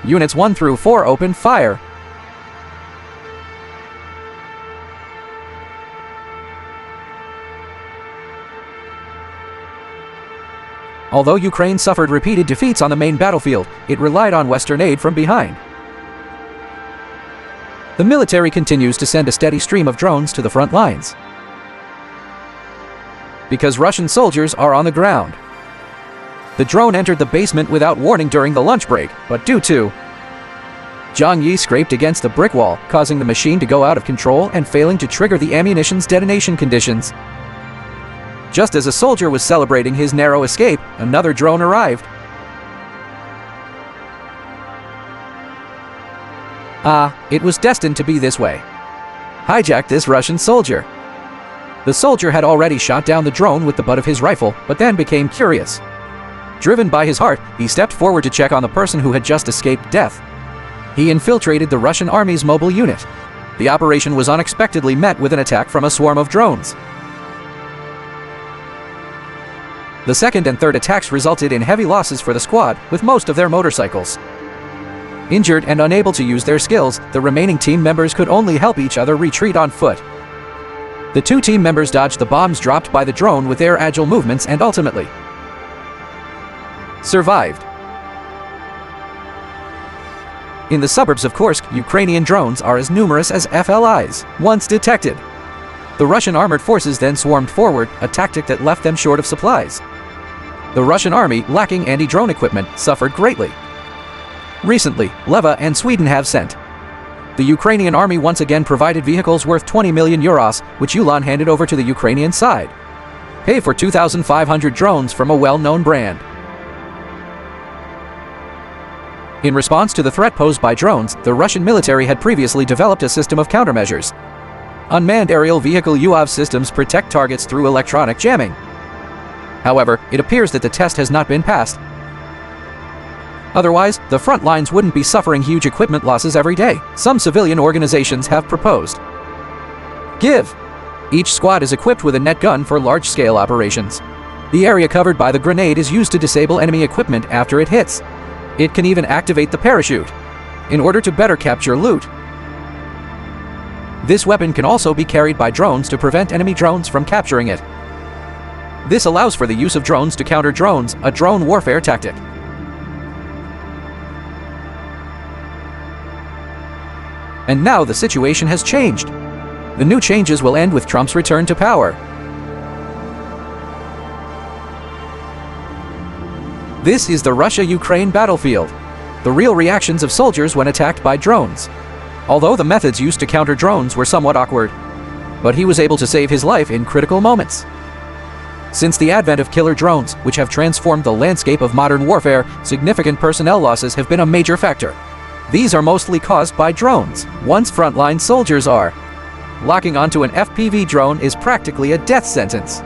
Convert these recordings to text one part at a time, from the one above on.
Units 1 through 4 opened fire. Although Ukraine suffered repeated defeats on the main battlefield, it relied on Western aid from behind. The military continues to send a steady stream of drones to the front lines, because Russian soldiers are on the ground. The drone entered the basement without warning during the lunch break, but due to Zhang Yi scraped against the brick wall, causing the machine to go out of control and failing to trigger the ammunition's detonation conditions. Just as a soldier was celebrating his narrow escape, another drone arrived. It was destined to be this way. Hijack this Russian soldier. The soldier had already shot down the drone with the butt of his rifle, but then became curious. Driven by his heart, he stepped forward to check on the person who had just escaped death. He infiltrated the Russian army's mobile unit. The operation was unexpectedly met with an attack from a swarm of drones. The second and third attacks resulted in heavy losses for the squad, with most of their motorcycles. Injured and unable to use their skills, the remaining team members could only help each other retreat on foot. The two team members dodged the bombs dropped by the drone with their agile movements and ultimately survived. In the suburbs of Kursk, Ukrainian drones are as numerous as FPVs, once detected. The Russian armored forces then swarmed forward, a tactic that left them short of supplies. The Russian army, lacking anti-drone equipment, suffered greatly. Recently, Leva and Sweden have sent. The Ukrainian army once again provided vehicles worth 20 million euros, which Ulan handed over to the Ukrainian side. Pay for 2,500 drones from a well-known brand. In response to the threat posed by drones, the Russian military had previously developed a system of countermeasures. Unmanned aerial vehicle UAV systems protect targets through electronic jamming. However, it appears that the test has not been passed. Otherwise, the front lines wouldn't be suffering huge equipment losses every day. Some civilian organizations have proposed give. Each squad is equipped with a net gun for large-scale operations. The area covered by the grenade is used to disable enemy equipment after it hits. It can even activate the parachute in order to better capture loot. This weapon can also be carried by drones to prevent enemy drones from capturing it. This allows for the use of drones to counter drones, a drone warfare tactic. And now the situation has changed. The new changes will end with Trump's return to power. This is the Russia-Ukraine battlefield. The real reactions of soldiers when attacked by drones. Although the methods used to counter drones were somewhat awkward, but he was able to save his life in critical moments. Since the advent of killer drones, which have transformed the landscape of modern warfare, significant personnel losses have been a major factor. These are mostly caused by drones, once frontline soldiers are. Locking onto an FPV drone is practically a death sentence.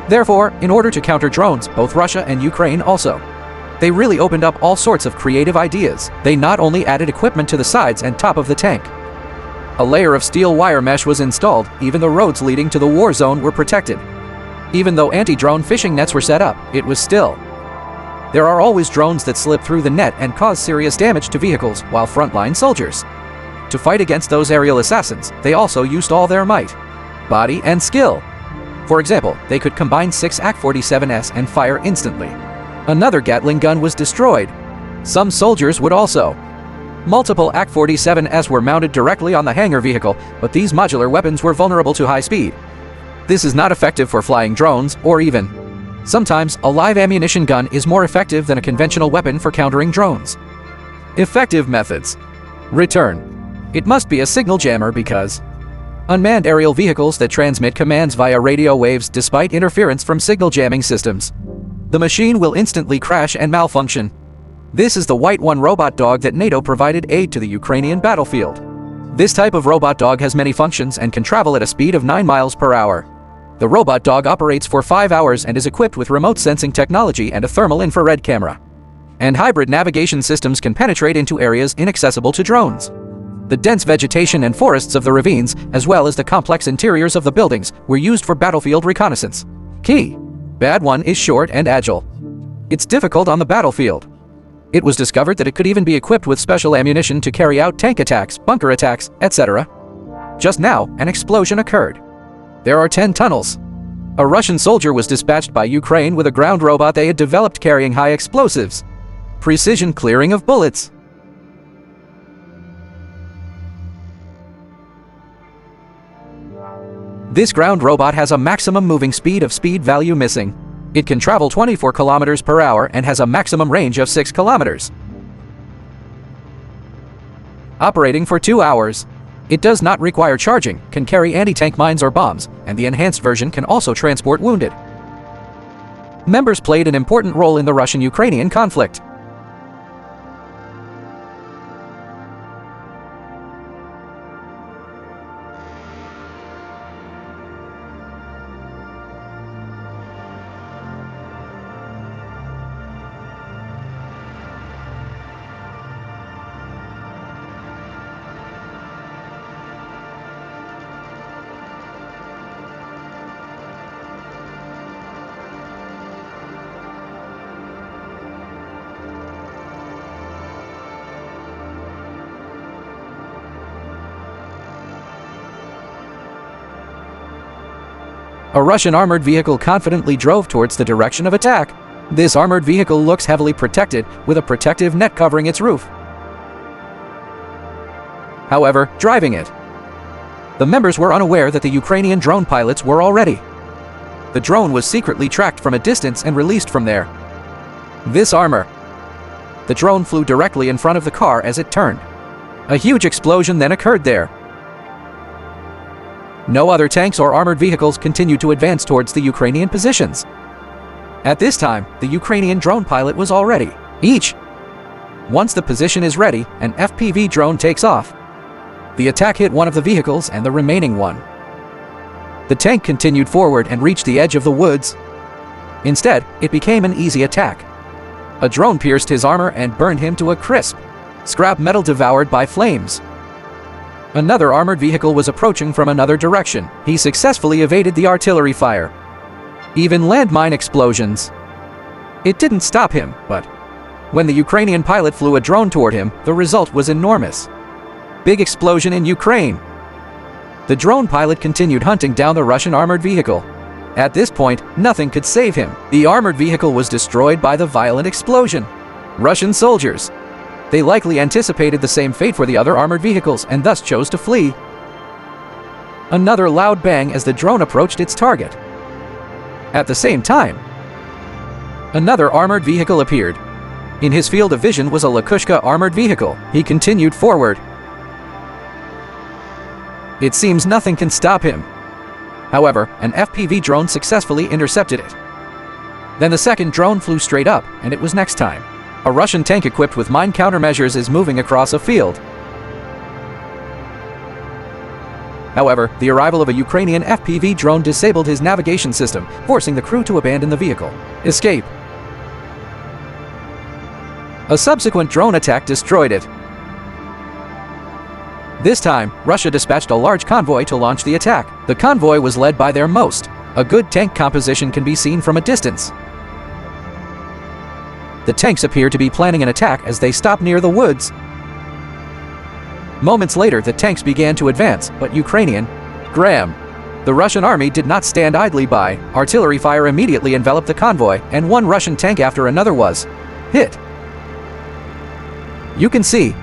Therefore, in order to counter drones, both Russia and Ukraine also, they really opened up all sorts of creative ideas. They not only added equipment to the sides and top of the tank. A layer of steel wire mesh was installed, even the roads leading to the war zone were protected. Even though anti-drone fishing nets were set up, it was still. There are always drones that slip through the net and cause serious damage to vehicles, while frontline soldiers. To fight against those aerial assassins, they also used all their might, body, and skill. For example, they could combine 6 AK-47s and fire instantly. Another Gatling gun was destroyed. Some soldiers would also. Multiple AK-47s were mounted directly on the hangar vehicle, but these modular weapons were vulnerable to high speed. This is not effective for flying drones, or even. Sometimes, a live ammunition gun is more effective than a conventional weapon for countering drones. Effective methods. Return. It must be a signal jammer because unmanned aerial vehicles that transmit commands via radio waves despite interference from signal jamming systems. The machine will instantly crash and malfunction. This is the White One robot dog that NATO provided aid to the Ukrainian battlefield. This type of robot dog has many functions and can travel at a speed of 9 miles per hour. The robot dog operates for 5 hours and is equipped with remote sensing technology and a thermal infrared camera. And hybrid navigation systems can penetrate into areas inaccessible to drones. The dense vegetation and forests of the ravines, as well as the complex interiors of the buildings, were used for battlefield reconnaissance. Key. Bad One is short and agile. It's difficult on the battlefield. It was discovered that it could even be equipped with special ammunition to carry out tank attacks, bunker attacks, etc. Just now, an explosion occurred. There are 10 tunnels. A Russian soldier was dispatched by Ukraine with a ground robot they had developed carrying high explosives. Precision clearing of bullets. This ground robot has a maximum moving speed of speed value missing. It can travel 24 kilometers per hour and has a maximum range of 6 kilometers. Operating for 2 hours. It does not require charging, can carry anti-tank mines or bombs, and the enhanced version can also transport wounded. Members played an important role in the Russian-Ukrainian conflict. A Russian armored vehicle confidently drove towards the direction of attack. This armored vehicle looks heavily protected, with a protective net covering its roof. However, driving it, the members were unaware that the Ukrainian drone pilots were already. The drone was secretly tracked from a distance and released from there. This armor. The drone flew directly in front of the car as it turned. A huge explosion then occurred there. No other tanks or armored vehicles continued to advance towards the Ukrainian positions. At this time, the Ukrainian drone pilot was already. Once the position is ready, an FPV drone takes off. The attack hit one of the vehicles and the remaining one. The tank continued forward and reached the edge of the woods. Instead, it became an easy attack. A drone pierced his armor and burned him to a crisp. Scrap metal devoured by flames. Another armored vehicle was approaching from another direction. He successfully evaded the artillery fire. Even landmine explosions. It didn't stop him, but when the Ukrainian pilot flew a drone toward him, the result was enormous. Big explosion in Ukraine. The drone pilot continued hunting down the Russian armored vehicle. At this point, nothing could save him. The armored vehicle was destroyed by the violent explosion. Russian soldiers. They likely anticipated the same fate for the other armored vehicles and thus chose to flee. Another loud bang as the drone approached its target. At the same time, another armored vehicle appeared. In his field of vision was a Lakushka armored vehicle. He continued forward. It seems nothing can stop him. However, an FPV drone successfully intercepted it. Then the second drone flew straight up, and it was next time. A Russian tank equipped with mine countermeasures is moving across a field. However, the arrival of a Ukrainian FPV drone disabled his navigation system, forcing the crew to abandon the vehicle. Escape. A subsequent drone attack destroyed it. This time, Russia dispatched a large convoy to launch the attack. The convoy was led by their most. A good tank composition can be seen from a distance. The tanks appear to be planning an attack as they stop near the woods. Moments later, the tanks began to advance, but Ukrainian. The Russian army did not stand idly by. Artillery fire immediately enveloped the convoy, and one Russian tank after another was hit. You can see.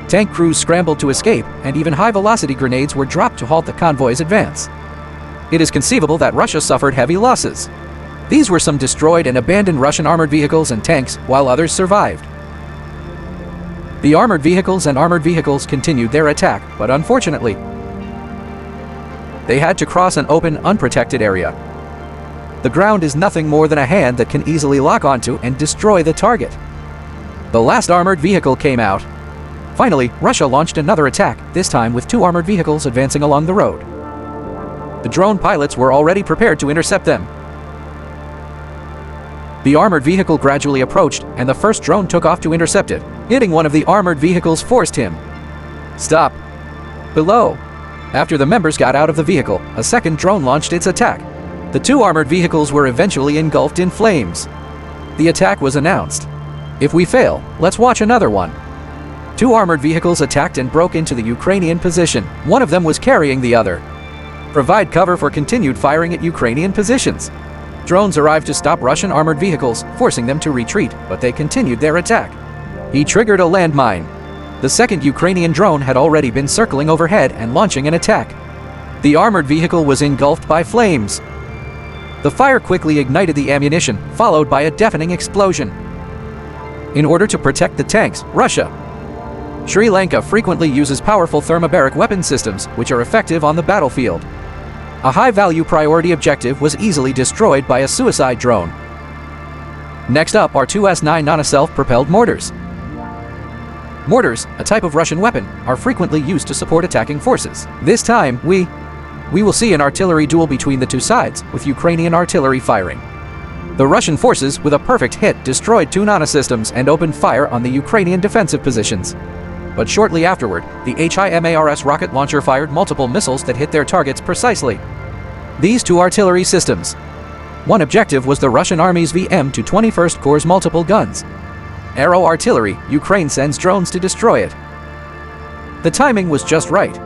Tank crews scrambled to escape, and even high-velocity grenades were dropped to halt the convoy's advance. It is conceivable that Russia suffered heavy losses. These were some destroyed and abandoned Russian armored vehicles and tanks, while others survived. The armored vehicles continued their attack, but unfortunately, they had to cross an open, unprotected area. The ground is nothing more than a hand that can easily lock onto and destroy the target. The last armored vehicle came out. Finally, Russia launched another attack, this time with 2 armored vehicles advancing along the road. The drone pilots were already prepared to intercept them. The armored vehicle gradually approached, and the first drone took off to intercept it. Hitting one of the armored vehicles forced him. Stop. Below. After the members got out of the vehicle, a second drone launched its attack. The 2 armored vehicles were eventually engulfed in flames. The attack was announced. If we fail, let's watch another one. 2 armored vehicles attacked and broke into the Ukrainian position. One of them was carrying the other. Provide cover for continued firing at Ukrainian positions. Drones arrived to stop Russian armored vehicles, forcing them to retreat, but they continued their attack. He triggered a landmine. The second Ukrainian drone had already been circling overhead and launching an attack. The armored vehicle was engulfed by flames. The fire quickly ignited the ammunition, followed by a deafening explosion. In order to protect the tanks, Sri Lanka frequently uses powerful thermobaric weapon systems, which are effective on the battlefield. A high-value priority objective was easily destroyed by a suicide drone. Next up are 2 S-9 non-self-propelled mortars. Mortars, a type of Russian weapon, are frequently used to support attacking forces. This time, we will see an artillery duel between the two sides, with Ukrainian artillery firing. The Russian forces, with a perfect hit, destroyed 2 nanosystems and opened fire on the Ukrainian defensive positions. But shortly afterward, the HIMARS rocket launcher fired multiple missiles that hit their targets precisely. These 2 artillery systems. One objective was the Russian Army's VM to 21st Corps' multiple guns. Arrow artillery, Ukraine sends drones to destroy it. The timing was just right.